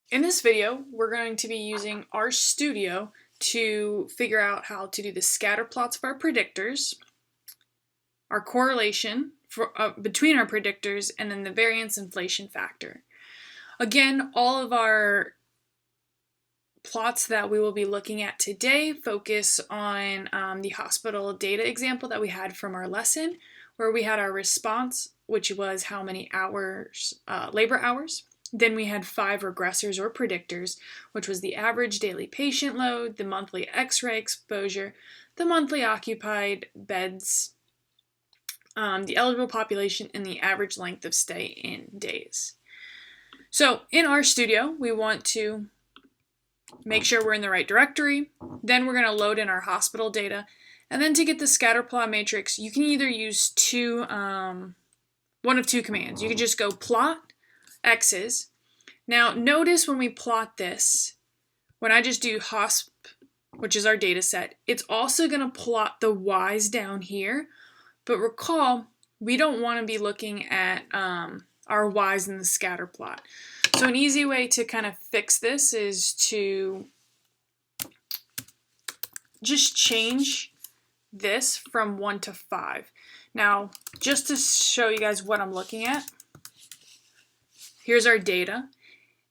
In this video, we're going to be using Rstudio to figure out how to do the scatter plots of our predictors, our correlation between our predictors, and then the variance inflation factor. Again, all of our plots that we will be looking at today focus on the hospital data example that we had from our lesson, where we had our response, which was how many hours, labor hours. Then we had 5 regressors or predictors, which was the average daily patient load, the monthly X-ray exposure, the monthly occupied beds, the eligible population, and the average length of stay in days. So in Rstudio, we want to make sure we're in the right directory. Then we're going to load in our hospital data. And then to get the scatter plot matrix, you can either use one of two commands. You can just go plot X's. Now notice when we plot this, when I just do hosp, which is our data set, it's also going to plot the Y's down here. But recall, we don't want to be looking at our Y's in the scatter plot. So an easy way to kind of fix this is to just change this from 1 to 5. Now, just to show you guys what I'm looking at, here's our data.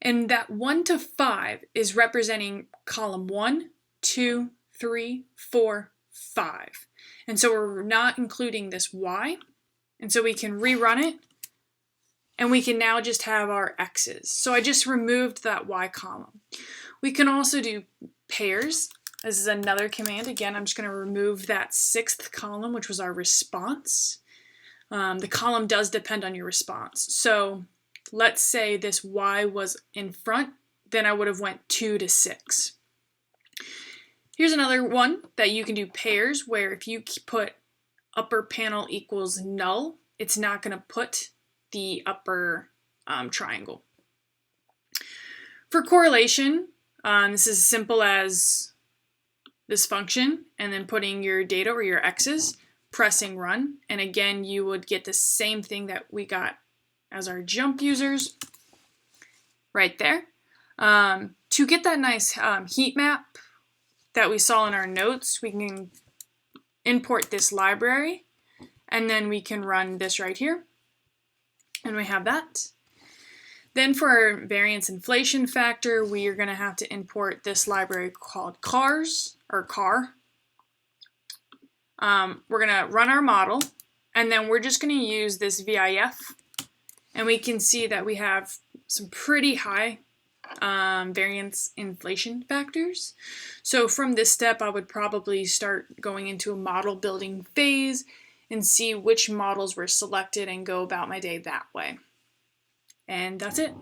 And that 1 to 5 is representing column 1, 2, 3, 4, 5. And so we're not including this Y. And so we can rerun it. And we can now just have our X's. So I just removed that Y column. We can also do pairs. This is another command. Again, I'm just going to remove that 6th column, which was our response. The column does depend on your response. So let's say this Y was in front, then I would have went 2 to 6. Here's another one that you can do pairs, where if you put upper panel equals null, it's not going to put the upper triangle. For correlation, this is as simple as this function and then putting your data or your X's, pressing run, and again you would get the same thing that we got as our jump users right there. To get that nice heat map that we saw in our notes, we can import this library and then we can run this right here. And we have that. Then for our variance inflation factor, we are going to have to import this library called cars, or car. We're going to run our model, and then we're just going to use this VIF, and we can see that we have some pretty high variance inflation factors. So from this step, I would probably start going into a model building phase and see which models were selected and go about my day that way. And that's it.